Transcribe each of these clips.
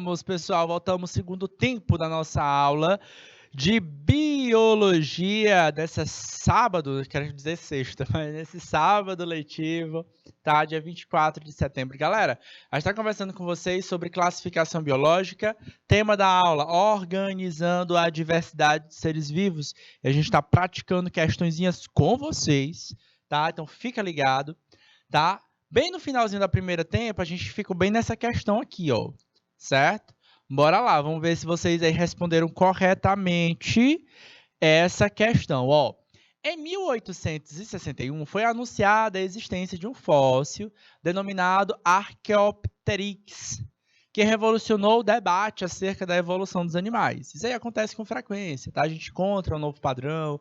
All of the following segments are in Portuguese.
Voltamos, pessoal, voltamos segundo tempo da nossa aula de biologia dessa sábado, quero dizer sexta, mas nesse sábado letivo, tá? Dia 24 de setembro. Galera, a gente está conversando com vocês sobre classificação biológica, tema da aula, organizando a diversidade de seres vivos. E a gente está praticando questõezinhas com vocês, tá? Então fica ligado, tá? Bem no finalzinho da primeira tempo, a gente ficou bem nessa questão aqui, ó, certo? Bora lá, vamos ver se vocês aí responderam corretamente essa questão, ó. Em 1861, foi anunciada a existência de um fóssil denominado Archaeopteryx, que revolucionou o debate acerca da evolução dos animais. Isso aí acontece com frequência, tá? A gente encontra um novo padrão,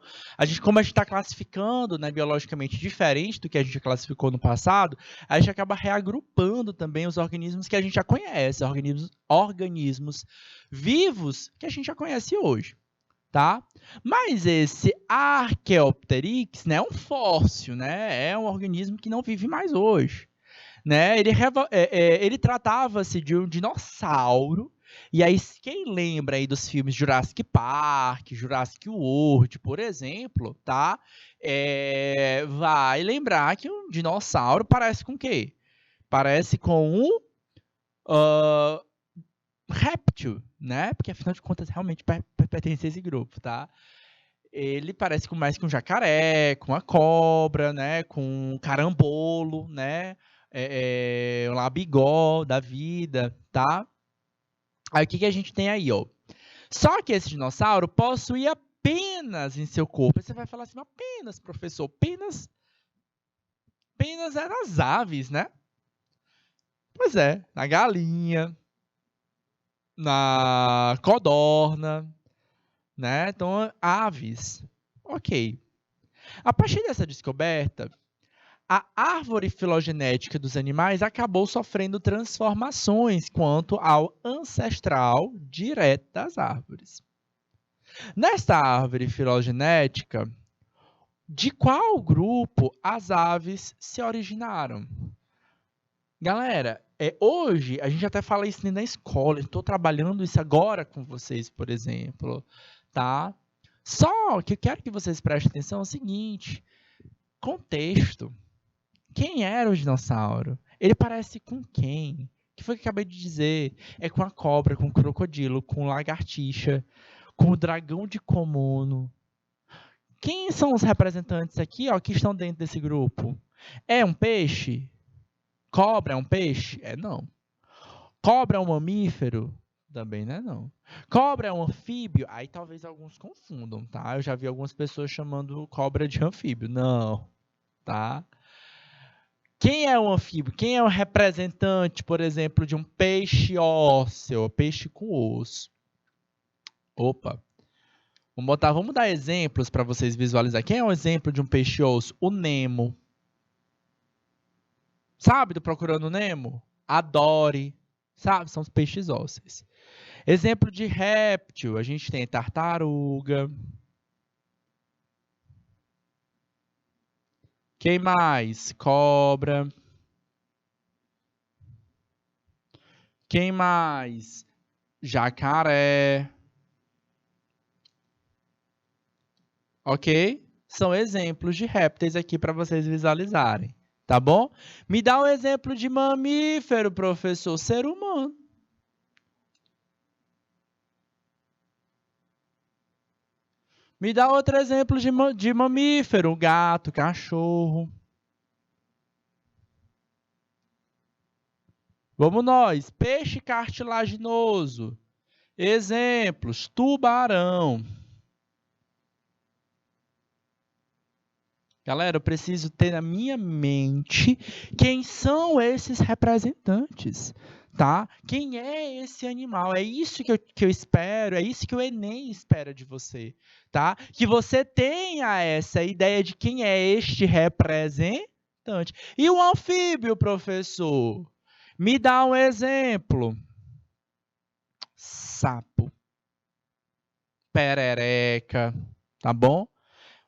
como a gente está classificando, né, biologicamente diferente do que a gente classificou no passado, a gente acaba reagrupando também os organismos que a gente já conhece, organismos vivos que a gente já conhece hoje. Tá? Mas esse Archaeopteryx, né, é um fóssil, né? É um organismo que não vive mais hoje. Né? Ele tratava-se de um dinossauro. E aí, quem lembra aí dos filmes Jurassic Park, Jurassic World, por exemplo, tá? Vai lembrar que um dinossauro parece com o quê? Parece com um réptil, né? Porque afinal de contas realmente pertence a esse grupo, tá? Ele parece mais com um jacaré, com uma cobra, né? Com um carambolo, né? Um labigó da vida, tá? Aí o que a gente tem aí, ó? Só que esse dinossauro possuía penas em seu corpo. Aí você vai falar assim, mas penas, professor? Penas eram as aves, né? Pois é, na galinha, na codorna, né? Então, aves. Ok. A partir dessa descoberta, a árvore filogenética dos animais acabou sofrendo transformações quanto ao ancestral direto das árvores. Nesta árvore filogenética, de qual grupo as aves se originaram? Galera, hoje, a gente até fala isso na escola, estou trabalhando isso agora com vocês, por exemplo, tá? Só que eu quero que vocês prestem atenção é o seguinte, contexto. Quem era o dinossauro? Ele parece com quem? O que foi que eu acabei de dizer? É com a cobra, com o crocodilo, com a lagartixa, com o dragão de Komodo. Quem são os representantes aqui, ó, que estão dentro desse grupo? É um peixe? Cobra é um peixe? Não. Cobra é um mamífero? Também não é não. Cobra é um anfíbio? Aí talvez alguns confundam, tá? Eu já vi algumas pessoas chamando cobra de anfíbio. Não, tá? Quem é um anfíbio? Quem é o representante, por exemplo, de um peixe ósseo, peixe com osso? Opa. Vamos dar exemplos para vocês visualizarem. Quem é um exemplo de um peixe osso? O Nemo. Sabe do Procurando Nemo? A Dory. Sabe? São os peixes ósseos. Exemplo de réptil. A gente tem tartaruga. Quem mais? Cobra. Quem mais? Jacaré. Ok? São exemplos de répteis aqui para vocês visualizarem. Tá bom? Me dá um exemplo de mamífero, professor. Ser humano. Me dá outro exemplo de mamífero. Gato, cachorro. Vamos nós. Peixe cartilaginoso. Exemplos. Tubarão. Galera, eu preciso ter na minha mente quem são esses representantes, tá? Quem é esse animal? É isso que eu espero, é isso que o Enem espera de você, tá? Que você tenha essa ideia de quem é este representante. E o anfíbio, professor? Me dá um exemplo. Sapo. Perereca, tá bom?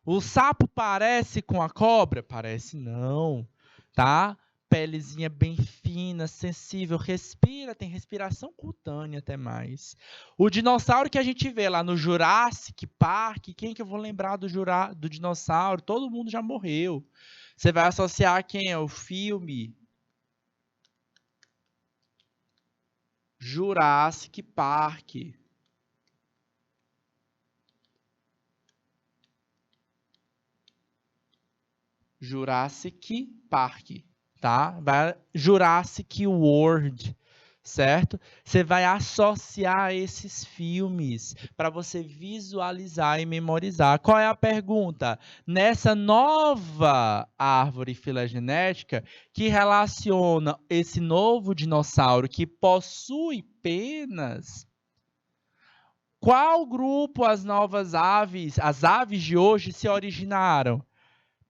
O sapo parece com a cobra? Parece não, tá? pelezinha bem fina, sensível, respira, tem respiração cutânea até mais. O dinossauro que a gente vê lá no Jurassic Park, quem que eu vou lembrar do dinossauro? Todo mundo já morreu. Você vai associar quem é o filme Jurassic Park. Jurassic Park, tá? Vai Jurassic World, certo? Você vai associar esses filmes para você visualizar e memorizar. Qual é a pergunta? Nessa nova árvore filogenética que relaciona esse novo dinossauro que possui penas, qual grupo as novas aves, as aves de hoje se originaram?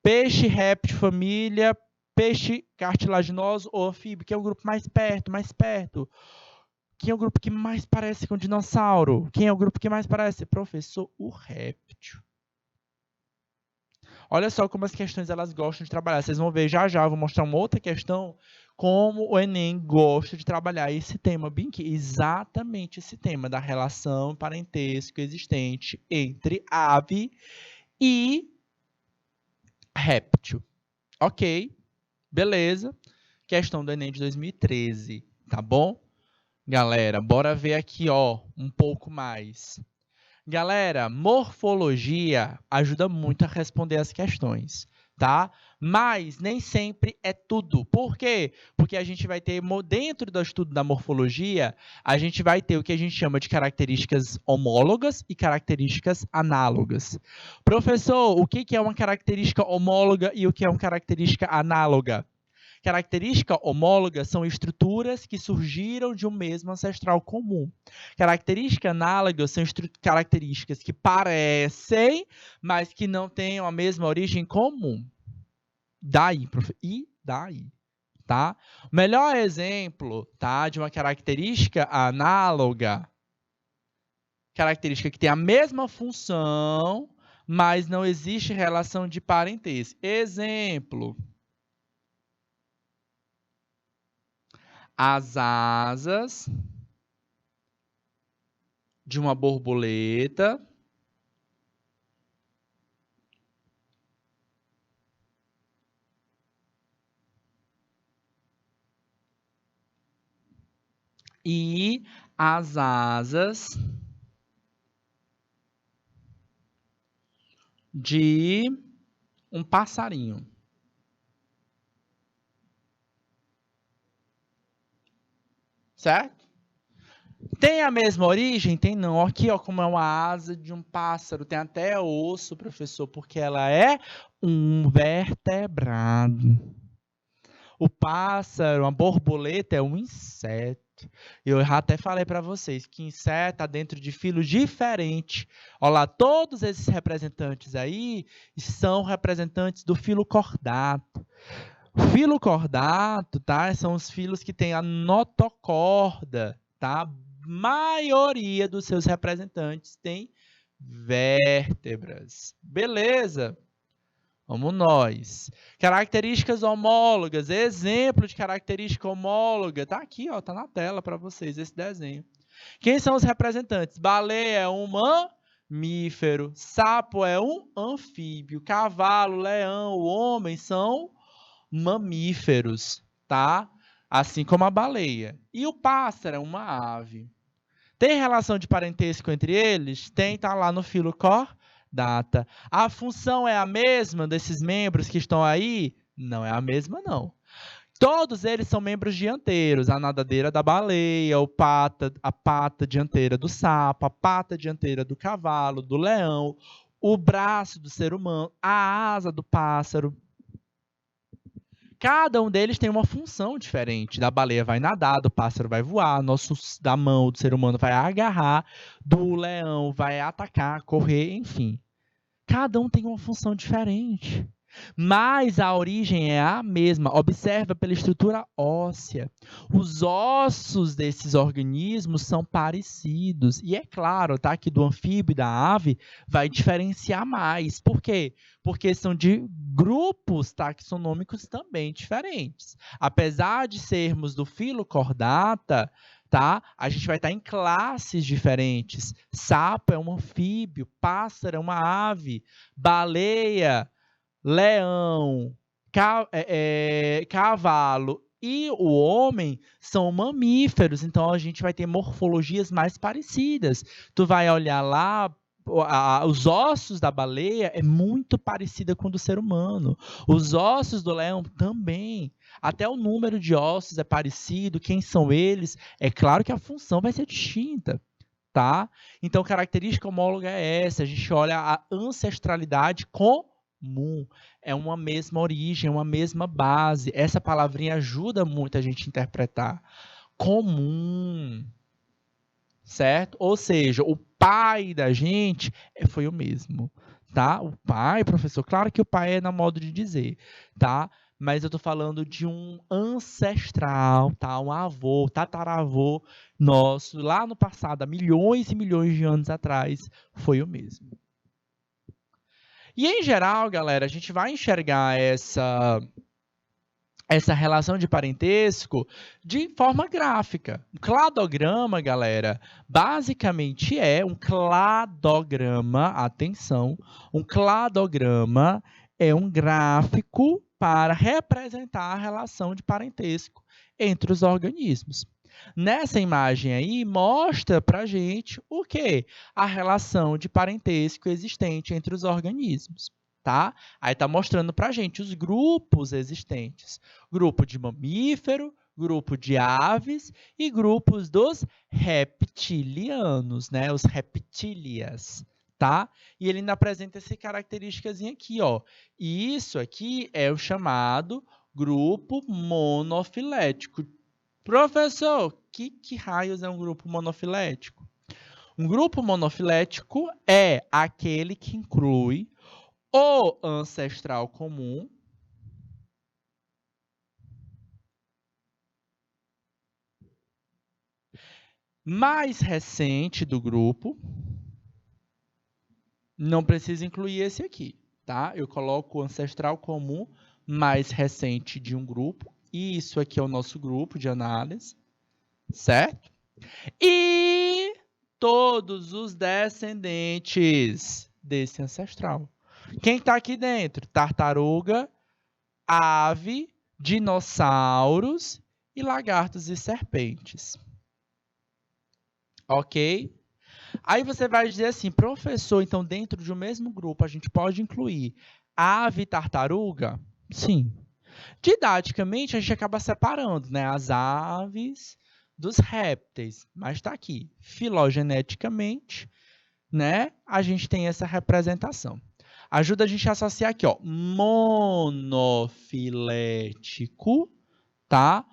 Peixe, réptil, família, peixe cartilaginoso ou anfíbio, que é o grupo mais perto, mais perto. Quem é o grupo que mais parece com o dinossauro? Quem é o grupo que mais parece? Professor, o réptil. Olha só como as questões elas gostam de trabalhar. Vocês vão ver já já, eu vou mostrar uma outra questão, como o Enem gosta de trabalhar esse tema, bem que exatamente esse tema da relação parentesco existente entre ave e réptil. Ok, beleza. Questão do Enem de 2013, tá bom? Galera, bora ver aqui, ó, um pouco mais. Galera, morfologia ajuda muito a responder as questões, tá? Mas nem sempre é tudo. Por quê? Porque a gente vai ter, dentro do estudo da morfologia, a gente vai ter o que a gente chama de características homólogas e características análogas. Professor, o que é uma característica homóloga e o que é uma característica análoga? Características homólogas são estruturas que surgiram de um mesmo ancestral comum. Características análogas são características que parecem, mas que não têm a mesma origem comum. Daí, e daí, tá? O melhor exemplo, tá, de uma característica análoga, característica que tem a mesma função, mas não existe relação de parentesco. Exemplo: as asas de uma borboleta e as asas de um passarinho. Certo? Tem a mesma origem? Tem não. Aqui, ó, como é uma asa de um pássaro. Tem até osso, professor, porque ela é um vertebrado. O pássaro, a borboleta, é um inseto. Eu já até falei para vocês que inseto está dentro de filos diferentes. Olha lá, todos esses representantes aí são representantes do filo cordato. O filo cordato, tá? São os filos que têm a notocorda, tá? A maioria dos seus representantes tem vértebras. Beleza? Vamos nós. Características homólogas. Exemplo de característica homóloga. Tá aqui, ó, tá na tela para vocês esse desenho. Quem são os representantes? Baleia é um mamífero, sapo é um anfíbio, cavalo, leão, o homem são mamíferos, tá? Assim como a baleia. E o pássaro é uma ave. Tem relação de parentesco entre eles? Tem, tá lá no filo cordata. A função é a mesma desses membros que estão aí? Não é a mesma, não. Todos eles são membros dianteiros. A nadadeira da baleia, a pata dianteira do sapo, a pata dianteira do cavalo, do leão, o braço do ser humano, a asa do pássaro. Cada um deles tem uma função diferente. Da baleia vai nadar, do pássaro vai voar, da mão do ser humano vai agarrar, do leão vai atacar, correr, enfim. Cada um tem uma função diferente. Mas a origem é a mesma. Observa pela estrutura óssea. Os ossos desses organismos são parecidos. E é claro, tá, que do anfíbio e da ave vai diferenciar mais. Por quê? Porque são de grupos taxonômicos também diferentes. Apesar de sermos do filo Chordata, tá? A gente vai estar em classes diferentes. Sapo é um anfíbio, pássaro é uma ave, baleia, leão, cavalo e o homem são mamíferos, então a gente vai ter morfologias mais parecidas. Tu vai olhar lá, os ossos da baleia é muito parecida com o do ser humano. Os ossos do leão também. Até o número de ossos é parecido, quem são eles. É claro que a função vai ser distinta. Tá? Então, característica homóloga é essa. A gente olha a ancestralidade comum. É uma mesma origem, uma mesma base. Essa palavrinha ajuda muito a gente a interpretar. Comum. Certo? Ou seja, o pai da gente foi o mesmo. Tá? O pai, professor, claro que o pai é na modo de dizer. Tá? Mas eu estou falando de um ancestral, tá? Um avô, tataravô nosso, lá no passado, há milhões e milhões de anos atrás, foi o mesmo. E, em geral, galera, a gente vai enxergar essa relação de parentesco de forma gráfica. O cladograma, galera, basicamente é um cladograma, atenção, um cladograma é um gráfico para representar a relação de parentesco entre os organismos. Nessa imagem aí, mostra para a gente o quê? A relação de parentesco existente entre os organismos. Tá? Aí está mostrando para a gente os grupos existentes. Grupo de mamífero, grupo de aves e grupos dos reptilianos, né? Os reptílias, tá? E ele ainda apresenta essa características aqui, ó. E isso aqui é o chamado grupo monofilético. Professor, que raios é um grupo monofilético? Um grupo monofilético é aquele que inclui o ancestral comum, mais recente do grupo, não precisa incluir esse aqui, tá? Eu coloco o ancestral comum mais recente de um grupo, e isso aqui é o nosso grupo de análise, certo? E todos os descendentes desse ancestral. Quem está aqui dentro? Tartaruga, ave, dinossauros e lagartos e serpentes. Ok? Aí você vai dizer assim, professor, então dentro de um mesmo grupo a gente pode incluir ave e tartaruga? Sim. Didaticamente a gente acaba separando, né, as aves dos répteis, mas está aqui. Filogeneticamente, né, a gente tem essa representação. Ajuda a gente a associar aqui, ó, monofilético, tá?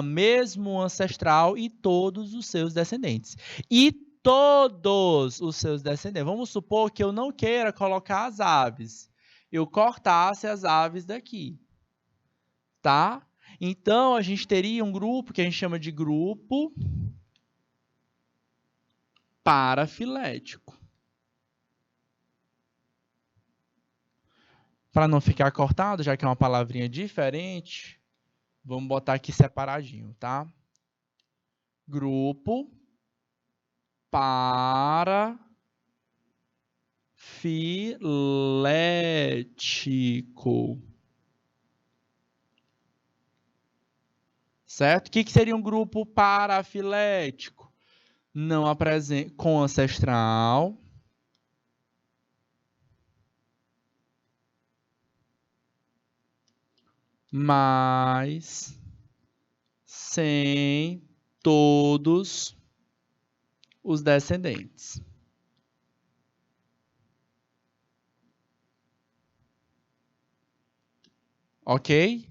Mesmo ancestral e todos os seus descendentes. E todos os seus descendentes. Vamos supor que eu não queira colocar as aves. Eu cortasse as aves daqui, tá? Então, a gente teria um grupo que a gente chama de grupo parafilético. Para não ficar cortado, já que é uma palavrinha diferente, vamos botar aqui separadinho, tá? Grupo parafilético. Certo? O que seria um grupo parafilético? Não apresenta com ancestral. Mas sem todos os descendentes. Ok?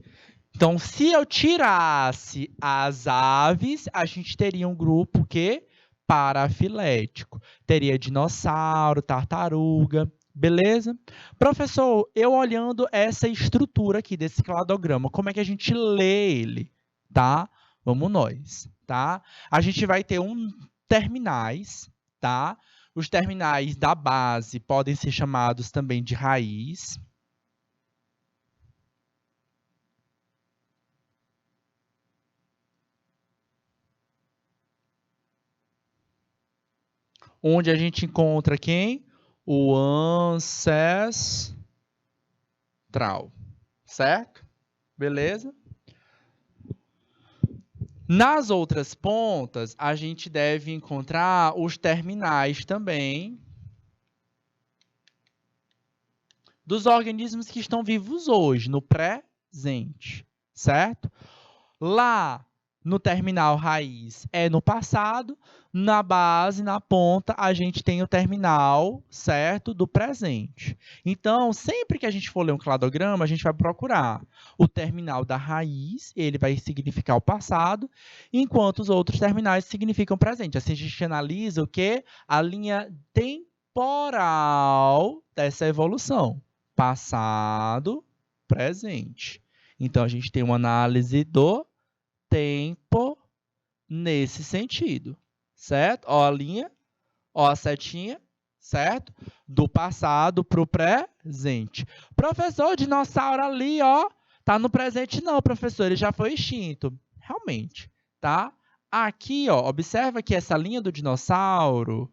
Então, se eu tirasse as aves, a gente teria um grupo que parafilético. Teria dinossauro, tartaruga, Beleza? Professor, eu olhando essa estrutura aqui desse cladograma, como é que a gente lê ele? Tá? Vamos nós, tá? A gente vai ter terminais, tá? Os terminais da base podem ser chamados também de raiz. Onde a gente encontra quem? O ancestral. Certo? Beleza? Nas outras pontas, a gente deve encontrar os terminais também dos organismos que estão vivos hoje, no presente, certo? Lá no terminal raiz é no passado, na base, na ponta, a gente tem o terminal, certo, do presente. Então, sempre que a gente for ler um cladograma, a gente vai procurar o terminal da raiz, ele vai significar o passado, enquanto os outros terminais significam o presente. Assim, a gente analisa o quê? A linha temporal dessa evolução. Passado, presente. Então, a gente tem uma análise do tempo nesse sentido, certo? Ó a linha, ó a setinha, certo? Do passado para o presente. Professor, o dinossauro ali, ó, tá no presente não, professor, ele já foi extinto. Realmente, tá? Aqui, ó, observa que essa linha do dinossauro,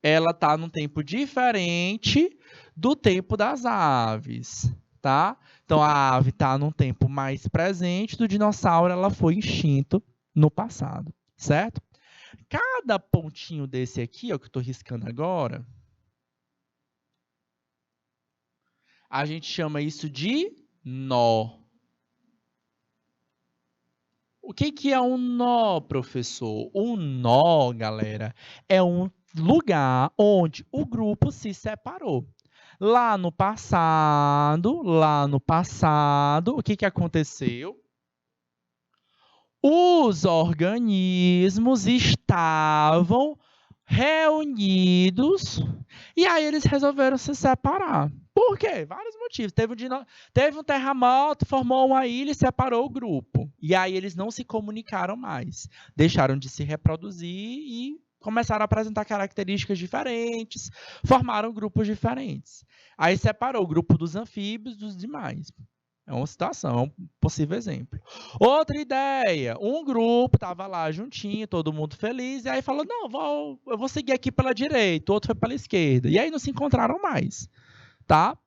ela tá num tempo diferente do tempo das aves, tá? Então, a ave está num tempo mais presente, do dinossauro ela foi extinto no passado, certo? Cada pontinho desse aqui, ó, que eu estou riscando agora, a gente chama isso de nó. O que é um nó, professor? Um nó, galera, é um lugar onde o grupo se separou. Lá no passado, o que aconteceu? Os organismos estavam reunidos e aí eles resolveram se separar. Por quê? Vários motivos. Teve um terremoto, formou uma ilha e separou o grupo. E aí eles não se comunicaram mais. Deixaram de se reproduzir e começaram a apresentar características diferentes, formaram grupos diferentes. Aí separou o grupo dos anfíbios dos demais. É uma situação, é um possível exemplo. Outra ideia, um grupo estava lá juntinho, todo mundo feliz, e aí falou, não, eu vou seguir aqui pela direita, o outro foi pela esquerda. E aí não se encontraram mais, tá?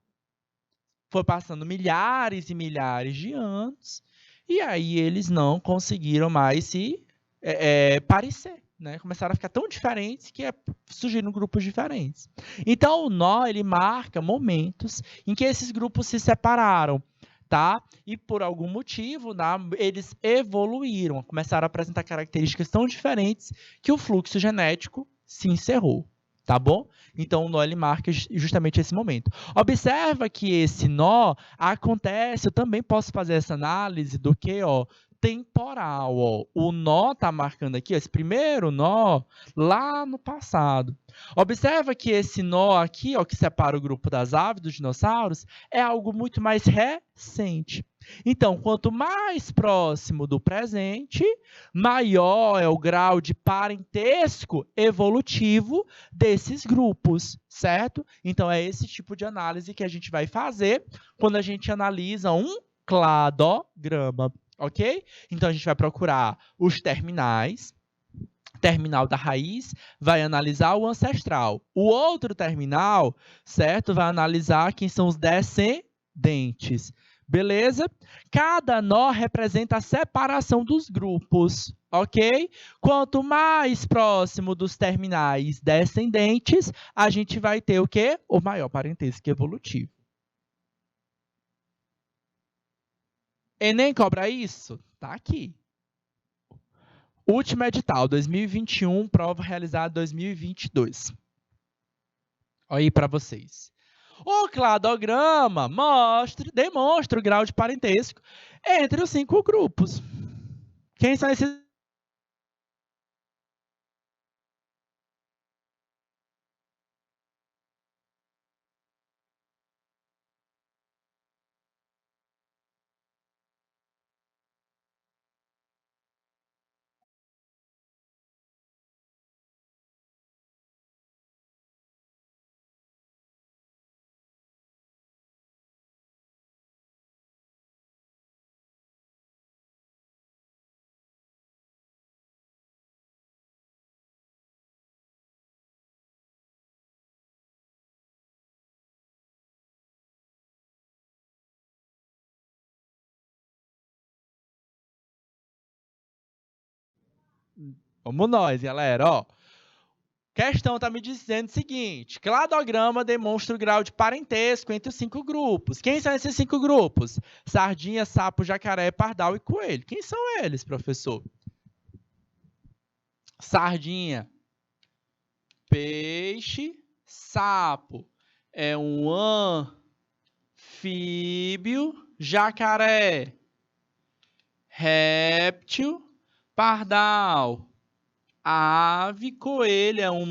Foi passando milhares e milhares de anos, e aí eles não conseguiram mais se parecer. Né? Começaram a ficar tão diferentes que surgiram grupos diferentes. Então, o nó, ele marca momentos em que esses grupos se separaram, tá? E por algum motivo, né, eles evoluíram, começaram a apresentar características tão diferentes que o fluxo genético se encerrou, tá bom? Então, o nó ele marca justamente esse momento. Observa que esse nó acontece, eu também posso fazer essa análise do que, ó, temporal, ó. O nó está marcando aqui, ó, esse primeiro nó lá no passado. Observa que esse nó aqui, ó, que separa o grupo das aves, dos dinossauros, é algo muito mais recente. Então, quanto mais próximo do presente, maior é o grau de parentesco evolutivo desses grupos, certo? Então, é esse tipo de análise que a gente vai fazer quando a gente analisa um cladograma, ok? Então, a gente vai procurar os terminais. Terminal da raiz vai analisar o ancestral. O outro terminal, certo? Vai analisar quem são os descendentes. Beleza? Cada nó representa a separação dos grupos, ok? Quanto mais próximo dos terminais descendentes, a gente vai ter o quê? O maior parentesco evolutivo. Enem cobra isso? Tá aqui. Último edital, 2021, prova realizada 2022. Olha aí para vocês. O cladograma demonstra o grau de parentesco entre os 5 grupos. Quem são esses Vamos nós, galera, ó. Questão está me dizendo o seguinte: cladograma demonstra o grau de parentesco entre os 5 grupos. Quem são esses 5 grupos? Sardinha, sapo, jacaré, pardal e coelho. Quem são eles, professor? Sardinha, peixe, sapo é um anfíbio, jacaré, réptil, pardal, ave, coelho é um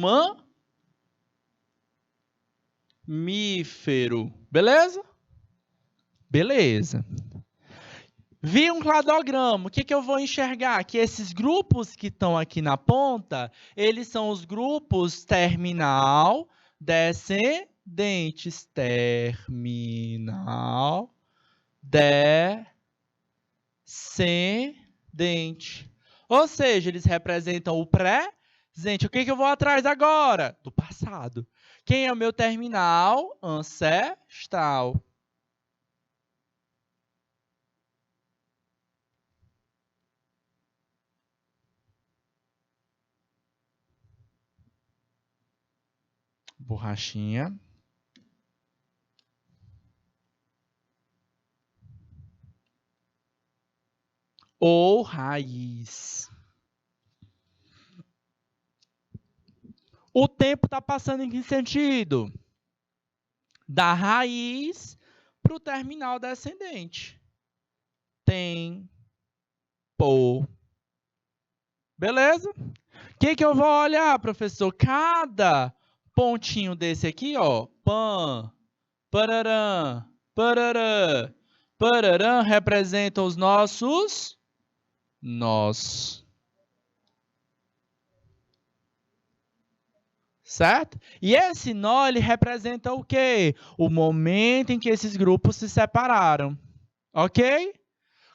mamífero. Beleza? Beleza. Vi um cladograma, o que eu vou enxergar? Que esses grupos que estão aqui na ponta, eles são os grupos terminal, descendentes. Terminal, descendente. Ou seja, eles representam o presente. O que eu vou atrás agora? Do passado. Quem é o meu terminal? Ancestral. Borrachinha. Ou raiz. O tempo está passando em que sentido? Da raiz para o terminal descendente. Tempo. Beleza? O que eu vou olhar, professor? Cada pontinho desse aqui, ó, pan, pararã, pararã, pararã, representam os nossos nós. Certo? E esse nó, ele representa o quê? O momento em que esses grupos se separaram. Ok?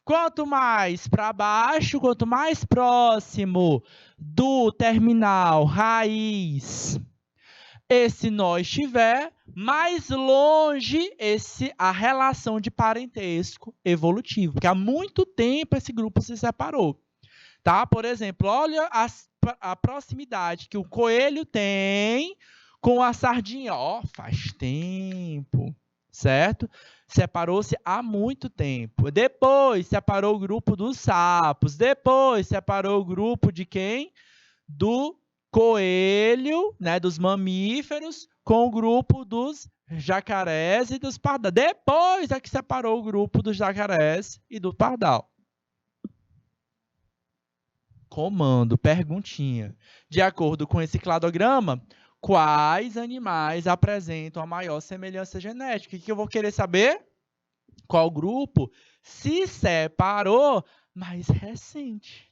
Quanto mais para baixo, quanto mais próximo do terminal raiz esse nó estiver, mais longe a relação de parentesco evolutivo, porque há muito tempo esse grupo se separou. Tá? Por exemplo, olha a proximidade que o coelho tem com a sardinha. Ó, faz tempo, certo? Separou-se há muito tempo. Depois separou o grupo dos sapos. Depois separou o grupo de quem? Do coelho, né, dos mamíferos, com o grupo dos jacarés e dos pardais. Depois é que separou o grupo dos jacarés e do pardal. Comando, perguntinha. De acordo com esse cladograma, quais animais apresentam a maior semelhança genética? O que eu vou querer saber? Qual grupo se separou mais recente?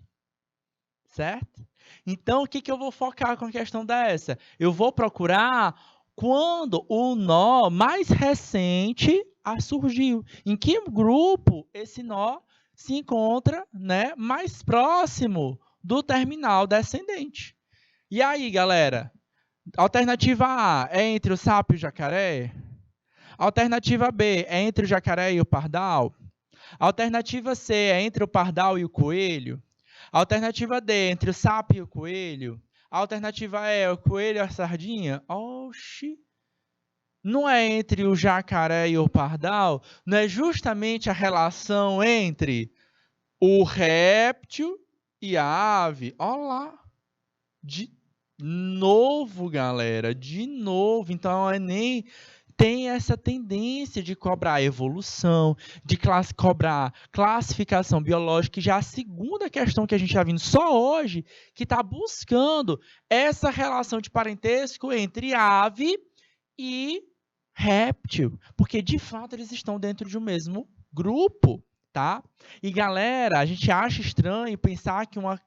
Certo? Então, o que eu vou focar com a questão dessa? Eu vou procurar quando o nó mais recente surgiu. Em que grupo esse nó se encontra, né, mais próximo do terminal descendente. E aí, galera? Alternativa A é entre o sapo e o jacaré? Alternativa B é entre o jacaré e o pardal? Alternativa C é entre o pardal e o coelho? Alternativa D, entre o sapo e o coelho? Alternativa E, o coelho e a sardinha? Oxi! Não é entre o jacaré e o pardal? Não é justamente a relação entre o réptil e a ave? Olha lá! De novo, galera, de novo. Então, o Enem tem essa tendência de cobrar evolução, de cobrar classificação biológica, que já é a segunda questão que a gente está vindo só hoje, que está buscando essa relação de parentesco entre ave e réptil, porque de fato eles estão dentro de um mesmo grupo, tá? E galera, a gente acha estranho pensar que uma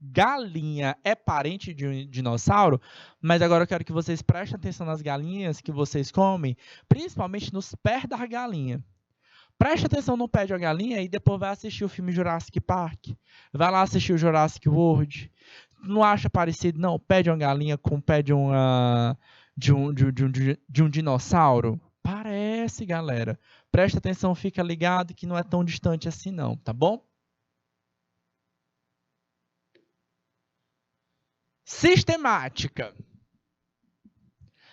galinha é parente de um dinossauro, mas agora eu quero que vocês prestem atenção nas galinhas que vocês comem, principalmente nos pés da galinha. Preste atenção no pé de uma galinha e depois vai assistir o filme Jurassic Park. Vai lá assistir o Jurassic World. Não acha parecido, não? O pé de uma galinha com o pé de um dinossauro? Parece, galera. Presta atenção, fica ligado que não é tão distante assim não, tá bom? Sistemática.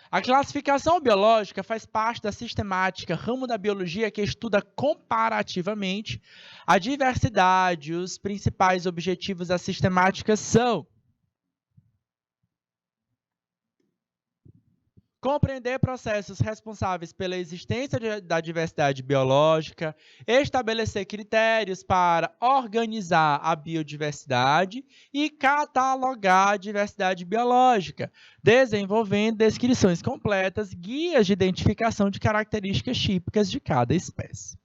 A classificação biológica faz parte da sistemática, ramo da biologia que estuda comparativamente a diversidade. Os principais objetivos da sistemática são compreender processos responsáveis pela existência da diversidade biológica, estabelecer critérios para organizar a biodiversidade e catalogar a diversidade biológica, desenvolvendo descrições completas, guias de identificação de características típicas de cada espécie.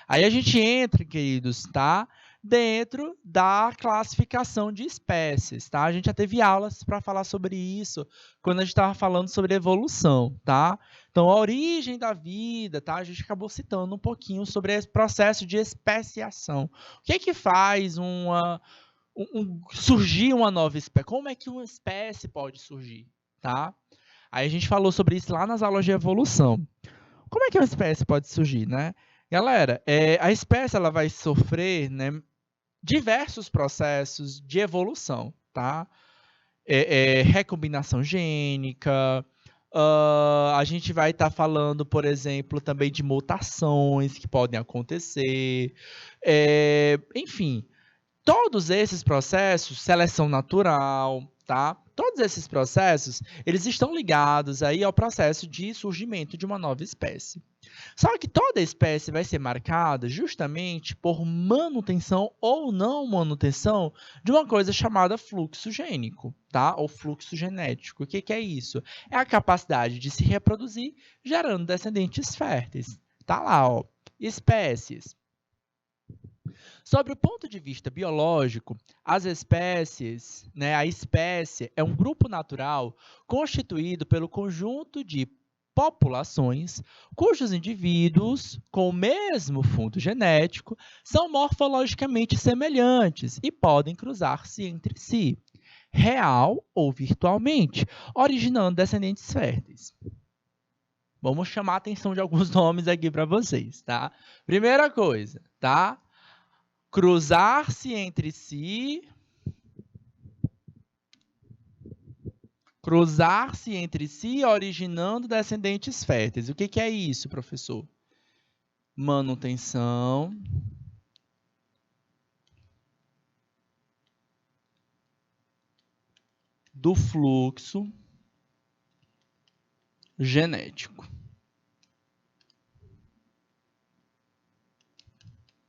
Aí a gente entra, queridos, tá? Dentro da classificação de espécies, tá? A gente já teve aulas para falar sobre isso quando a gente estava falando sobre evolução, tá? Então, a origem da vida, tá? A gente acabou citando um pouquinho sobre esse processo de especiação. O que é que faz surgir uma nova espécie? Como é que uma espécie pode surgir, tá? Aí a gente falou sobre isso lá nas aulas de evolução. Como é que uma espécie pode surgir, né? Galera, a espécie ela vai sofrer, né, diversos processos de evolução, tá? Recombinação gênica, a gente vai estar falando, por exemplo, também de mutações que podem acontecer, enfim, todos esses processos, seleção natural, tá? Todos esses processos, eles estão ligados aí ao processo de surgimento de uma nova espécie. Só que toda espécie vai ser marcada justamente por manutenção ou não manutenção de uma coisa chamada fluxo gênico, tá? Ou fluxo genético. O que é isso? É a capacidade de se reproduzir gerando descendentes férteis. Tá lá, ó, espécies. Sobre o ponto de vista biológico, as espécies, né, a espécie é um grupo natural constituído pelo conjunto de populações cujos indivíduos com o mesmo fundo genético são morfologicamente semelhantes e podem cruzar-se entre si, real ou virtualmente, originando descendentes férteis. Vamos chamar a atenção de alguns nomes aqui para vocês, tá? Primeira coisa, tá? Cruzar-se entre si. Cruzar-se entre si, originando descendentes férteis. O que é isso, professor? Manutenção do fluxo genético.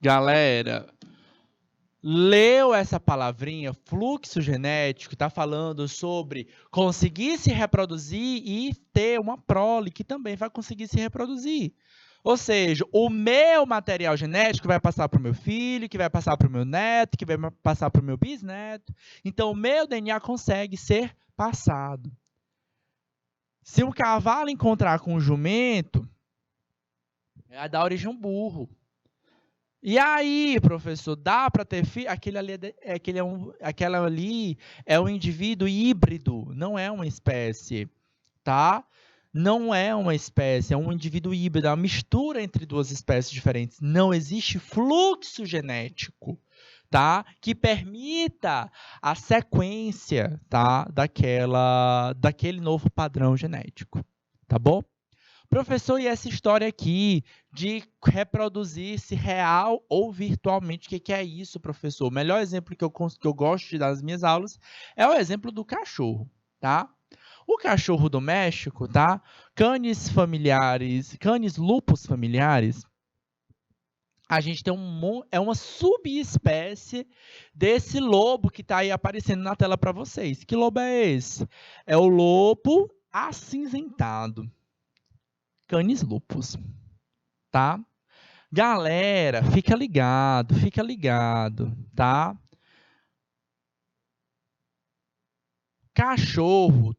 Galera, leu essa palavrinha, fluxo genético, está falando sobre conseguir se reproduzir e ter uma prole que também vai conseguir se reproduzir. Ou seja, o meu material genético vai passar para o meu filho, que vai passar para o meu neto, que vai passar para o meu bisneto. Então, o meu DNA consegue ser passado. Se um cavalo encontrar com um jumento, vai dar origem a um burro. E aí, professor, dá para ter filho? Aquele ali é um indivíduo híbrido, não é uma espécie, tá? Não é uma espécie, é um indivíduo híbrido, é uma mistura entre duas espécies diferentes. Não existe fluxo genético, tá? Que permita a sequência, tá? Daquele novo padrão genético, tá bom? Professor, e essa história aqui de reproduzir-se real ou virtualmente, o que é isso, professor? O melhor exemplo que eu gosto de dar nas minhas aulas é o exemplo do cachorro, tá? O cachorro doméstico, tá? Canis familiares, Canis lupus familiares, a gente tem uma subespécie desse lobo que está aí aparecendo na tela para vocês. Que lobo é esse? É o lobo acinzentado. Canis lupus, tá? Galera, fica ligado, tá?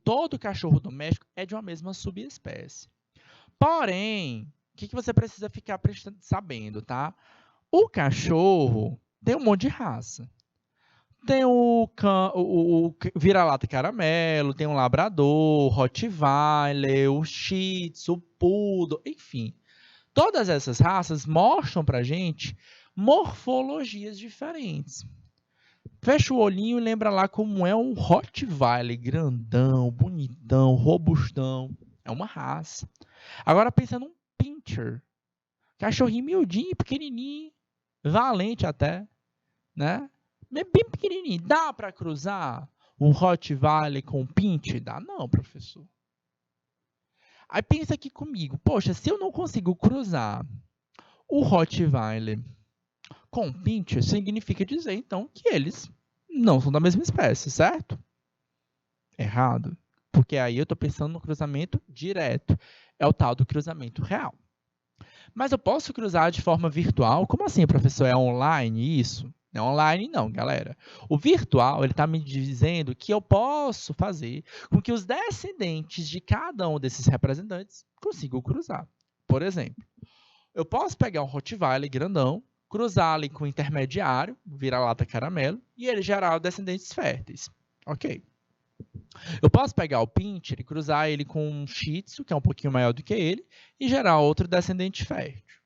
Todo cachorro doméstico é de uma mesma subespécie. Porém, o que você precisa ficar sabendo, tá? O cachorro tem um monte de raça. Tem o vira-lata caramelo, tem o labrador, rottweiler, o shih tzu, o poodle, enfim. Todas essas raças mostram para a gente morfologias diferentes. Fecha o olhinho e lembra lá como é um Rottweiler, grandão, bonitão, robustão. É uma raça. Agora pensa num Pinscher. Cachorrinho miudinho, pequenininho, valente até, né? É bem pequenininho. Dá para cruzar um Rottweiler com um Pinscher? Dá não, professor. Aí pensa aqui comigo. Poxa, se eu não consigo cruzar o Rottweiler com o Pinscher, significa dizer, então, que eles não são da mesma espécie, certo? Errado. Porque aí eu estou pensando no cruzamento direto. É o tal do cruzamento real. Mas eu posso cruzar de forma virtual? Como assim, professor? É online isso? Não é online não, galera. O virtual, ele está me dizendo que eu posso fazer com que os descendentes de cada um desses representantes consigam cruzar. Por exemplo, eu posso pegar um Rottweiler grandão, cruzar ali com o intermediário, vira-lata caramelo, e ele gerar descendentes férteis. Ok. Eu posso pegar o Pinscher e cruzar ele com um Shih Tzu, que é um pouquinho maior do que ele, e gerar outro descendente fértil.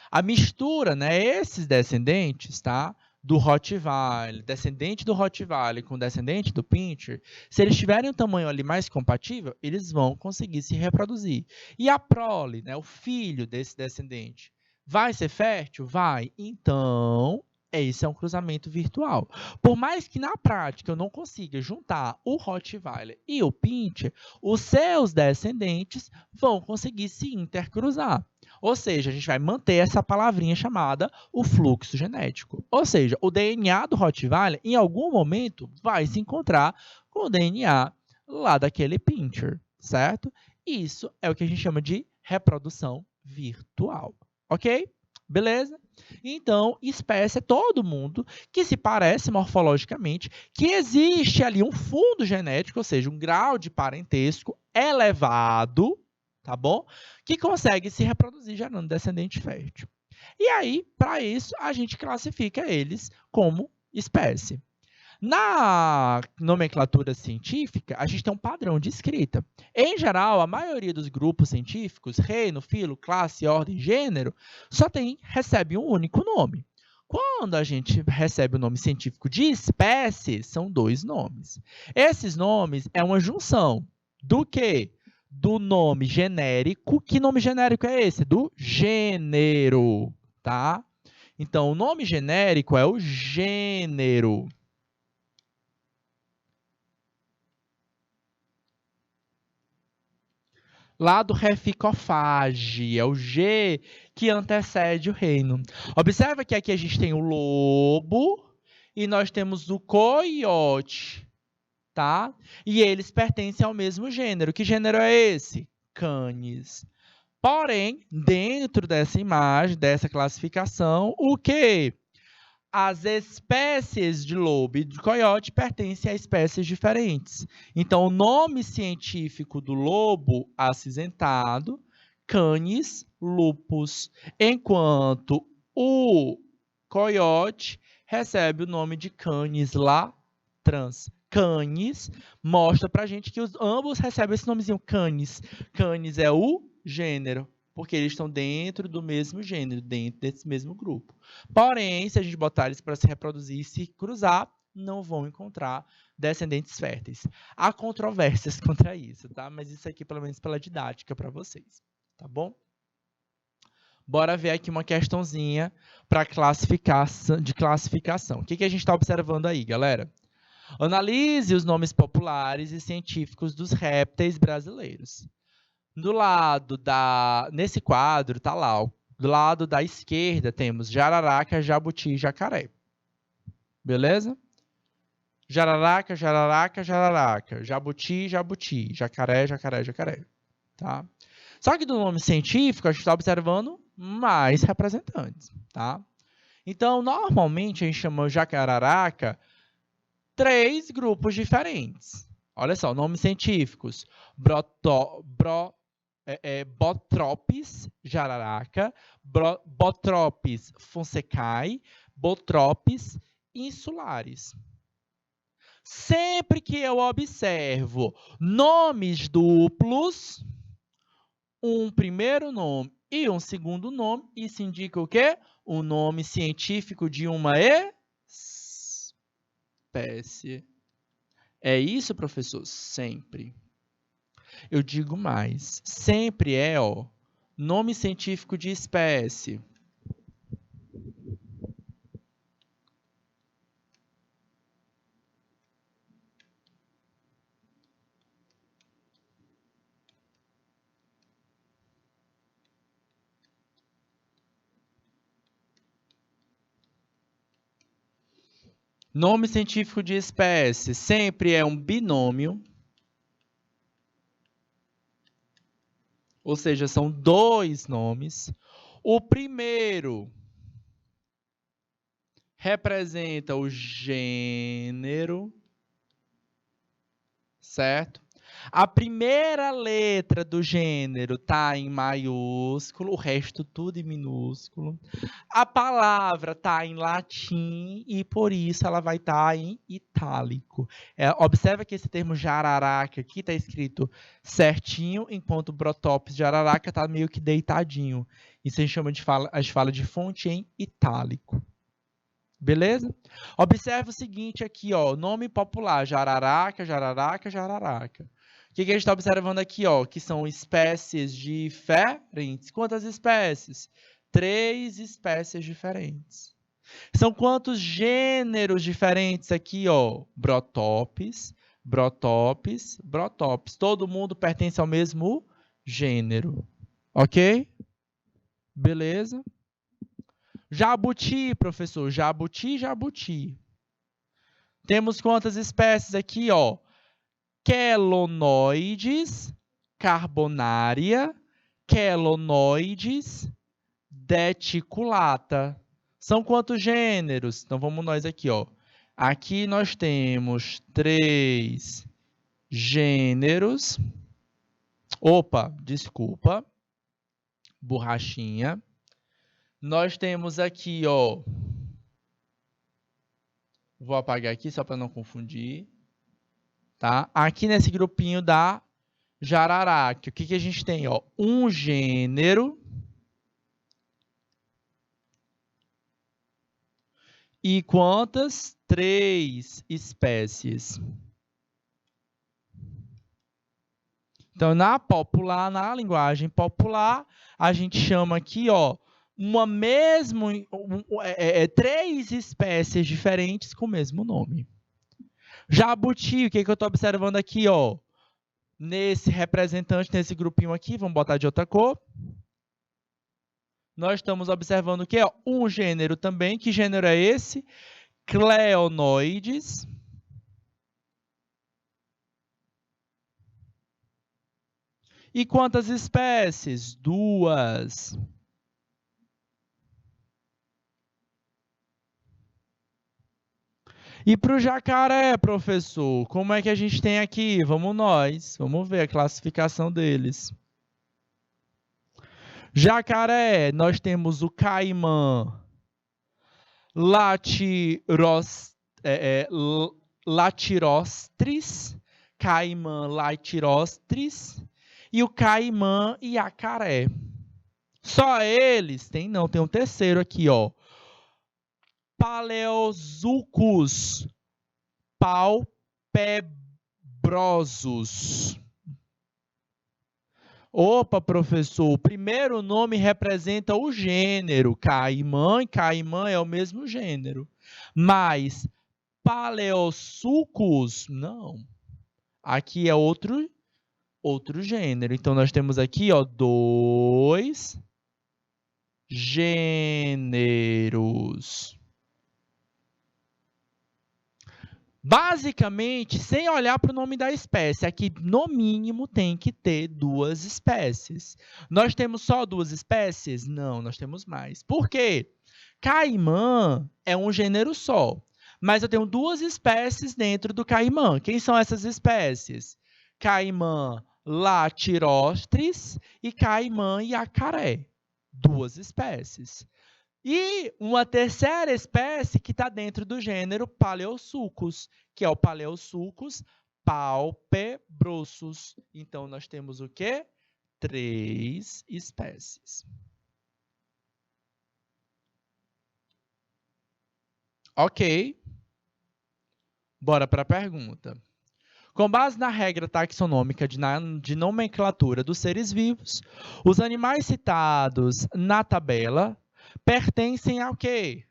A mistura, né, esses descendentes, tá, do Rottweiler, descendente do Rottweiler com descendente do Pinscher, se eles tiverem um tamanho ali mais compatível, eles vão conseguir se reproduzir. E a prole, né, o filho desse descendente, vai ser fértil? Vai. Então, esse é um cruzamento virtual. Por mais que na prática eu não consiga juntar o Rottweiler e o Pinscher, os seus descendentes vão conseguir se intercruzar. Ou seja, a gente vai manter essa palavrinha chamada o fluxo genético. Ou seja, o DNA do Rottweiler, em algum momento, vai se encontrar com o DNA lá daquele Pinscher, certo? Isso é o que a gente chama de reprodução virtual, ok? Beleza? Então, espécie é todo mundo que se parece morfologicamente, que existe ali um fundo genético, ou seja, um grau de parentesco elevado, tá bom? Que consegue se reproduzir gerando descendente fértil. E aí, para isso, a gente classifica eles como espécie. Na nomenclatura científica, a gente tem um padrão de escrita. Em geral, a maioria dos grupos científicos, reino, filo, classe, ordem, gênero, recebe um único nome. Quando a gente recebe o nome científico de espécie, são 2 nomes. Esses nomes é uma junção do quê? Do nome genérico. Que nome genérico é esse? Do gênero, tá? Então, o nome genérico é o gênero. Lá do reficofage, é o G que antecede o reino. Observa que aqui a gente tem o lobo e nós temos o coiote, tá? E eles pertencem ao mesmo gênero. Que gênero é esse? Canis. Porém, dentro dessa imagem, dessa classificação, o quê? As espécies de lobo e de coiote pertencem a espécies diferentes. Então, o nome científico do lobo acinzentado, Canis lupus, enquanto o coiote recebe o nome de Canis latrans. Canis mostra pra gente que ambos recebem esse nomezinho, Canis. Canis é o gênero, porque eles estão dentro do mesmo gênero, dentro desse mesmo grupo. Porém, se a gente botar eles para se reproduzir e se cruzar, não vão encontrar descendentes férteis. Há controvérsias contra isso, tá? Mas isso aqui, pelo menos pela didática, para vocês, tá bom? Bora ver aqui uma questãozinha para de classificação. O que a gente está observando aí, galera? Analise os nomes populares e científicos dos répteis brasileiros. Do lado nesse quadro, tá lá, ó. Do lado da esquerda temos jararaca, jabuti e jacaré. Beleza? Jararaca, jararaca, jararaca. Jabuti, jabuti. Jacaré, jacaré, jacaré. Tá? Só que do nome científico, a gente está observando mais representantes. Tá? Então, normalmente, a gente chama jacararaca 3 grupos diferentes. Olha só, nomes científicos. Botropis jararaca, Botropis fonsecae, Botropis insulares. Sempre que eu observo nomes duplos, um primeiro nome e um segundo nome, isso indica o quê? O nome científico de uma espécie. É isso, professor? Sempre. Eu digo mais. Sempre é, ó, nome científico de espécie. Nome científico de espécie sempre é um binômio. Ou seja, são dois nomes. O primeiro representa o gênero, certo? A primeira letra do gênero está em maiúsculo, o resto tudo em minúsculo. A palavra está em latim e por isso ela vai estar em itálico. Observa que esse termo jararaca aqui está escrito certinho, enquanto o brotópis jararaca está meio que deitadinho. Isso a gente chama a gente fala de fonte em itálico. Beleza? Observe o seguinte aqui, ó, nome popular, jararaca, jararaca, jararaca. O que a gente está observando aqui, ó, que são espécies diferentes. Quantas espécies? 3 espécies diferentes. São quantos gêneros diferentes aqui, ó? Brotópis, brotópis, brotópis. Todo mundo pertence ao mesmo gênero. Ok? Beleza? Jabuti, professor. Jabuti, jabuti. Temos quantas espécies aqui, ó? Quelonoides, carbonária, quelonoides, deticulata. São quantos gêneros? Então vamos nós aqui, ó. Aqui nós temos 3 gêneros. Opa, desculpa. Borrachinha. Nós temos aqui, ó. Vou apagar aqui só para não confundir. Tá? Aqui nesse grupinho da jararaca, o que a gente tem? Ó? Um gênero e quantas? 3 espécies. Então, na linguagem popular, a gente chama aqui, ó, uma mesmo, 3 espécies diferentes com o mesmo nome. Jabuti, o que eu estou observando aqui, ó? Nesse representante, nesse grupinho aqui, vamos botar de outra cor. Nós estamos observando o quê? Um gênero também. Que gênero é esse? Cleonoides. E quantas espécies? 2. E para o jacaré, professor, como é que a gente tem aqui? Vamos ver a classificação deles. Jacaré, nós temos o caimã latirostris, caimã latirostris e o caimã iacaré. Só eles? Tem não, tem um terceiro aqui, ó. Paleosucus palpebrosus. Opa, professor, o primeiro nome representa o gênero caimã, e caimã é o mesmo gênero. Mas Paleosucus, não. Aqui é outro gênero. Então, nós temos aqui, ó, 2 gêneros. Basicamente, sem olhar para o nome da espécie, aqui no mínimo tem que ter 2 espécies. Nós temos só 2 espécies? Não, nós temos mais. Por quê? Caimã é um gênero só, mas eu tenho 2 espécies dentro do caimã. Quem são essas espécies? Caimã latirostris e caimã iacaré. 2 espécies. E uma terceira espécie que está dentro do gênero Paleosucus, que é o Paleosucus palpebrosus. Então, nós temos o quê? 3 espécies. Ok. Bora para a pergunta. Com base na regra taxonômica de nomenclatura dos seres vivos, os animais citados na tabela pertencem ao quê?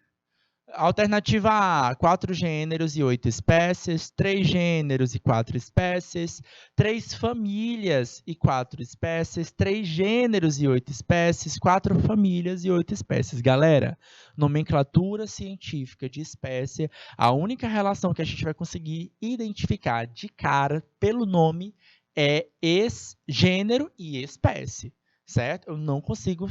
Alternativa A, 4 gêneros e 8 espécies, 3 gêneros e 4 espécies, 3 famílias e 4 espécies, 3 gêneros e 8 espécies, 4 famílias e 8 espécies. Galera, nomenclatura científica de espécie, a única relação que a gente vai conseguir identificar de cara pelo nome é gênero e espécie, certo? Eu não consigo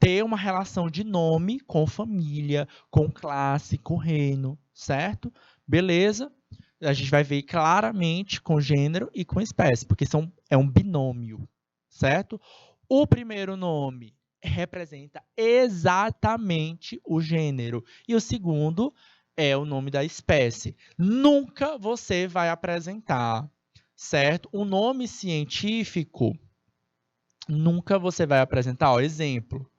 ter uma relação de nome com família, com classe, com reino, certo? Beleza? A gente vai ver claramente com gênero e com espécie, porque é um binômio, certo? O primeiro nome representa exatamente o gênero e o segundo é o nome da espécie. Nunca você vai apresentar, certo? Um nome científico, nunca você vai apresentar, ó, exemplo.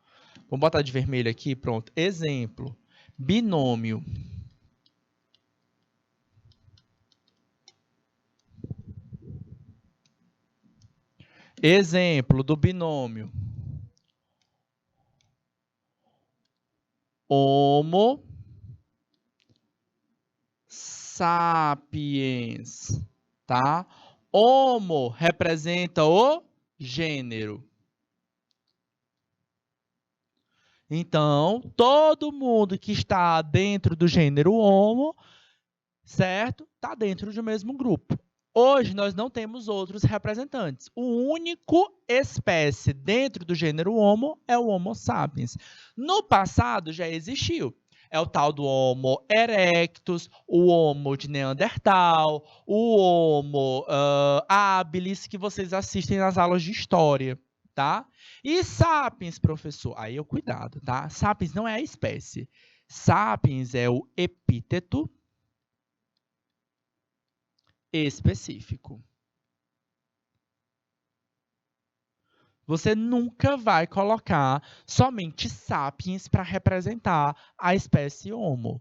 Vamos botar de vermelho aqui, pronto. Exemplo, binômio. Exemplo do binômio. Homo sapiens, tá? Homo representa o gênero. Então, todo mundo que está dentro do gênero Homo, certo? Está dentro do mesmo grupo. Hoje, nós não temos outros representantes. O único espécie dentro do gênero Homo é o Homo sapiens. No passado, já existiu. É o tal do Homo erectus, o Homo de Neandertal, o Homo habilis, que vocês assistem nas aulas de história, tá? E sapiens, professor? Aí é o cuidado, tá? Sapiens não é a espécie. Sapiens é o epíteto específico. Você nunca vai colocar somente sapiens para representar a espécie Homo,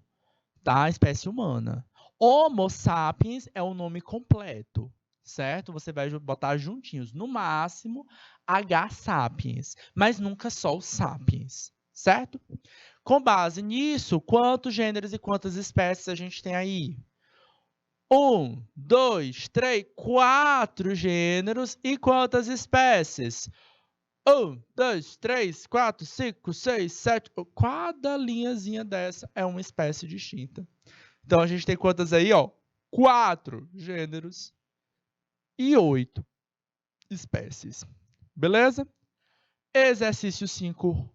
tá? A espécie humana. Homo sapiens é o nome completo, certo? Você vai botar juntinhos, no máximo, H sapiens, mas nunca só o sapiens, certo? Com base nisso, quantos gêneros e quantas espécies a gente tem aí? 1, 2, 3, 4 gêneros e quantas espécies? 1, 2, 3, 4, 5, 6, 7. Cada linhazinha dessa é uma espécie distinta. Então, a gente tem quantas aí? 4 gêneros e 8 espécies. Beleza? Exercício 5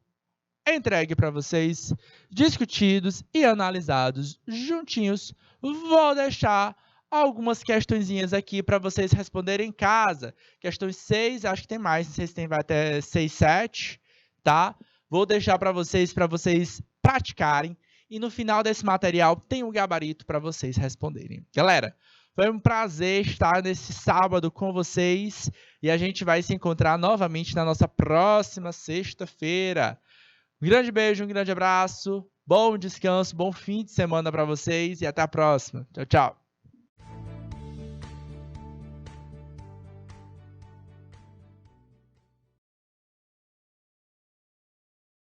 entregue para vocês, discutidos e analisados juntinhos. Vou deixar algumas questõezinhas aqui para vocês responderem em casa. Questões 6, acho que tem mais, não sei se tem vai até 6, 7, tá? Vou deixar para vocês praticarem. E no final desse material tem um gabarito para vocês responderem. Galera, foi um prazer estar nesse sábado com vocês. E a gente vai se encontrar novamente na nossa próxima sexta-feira. Um grande beijo, um grande abraço, bom descanso, bom fim de semana para vocês e até a próxima. Tchau, tchau.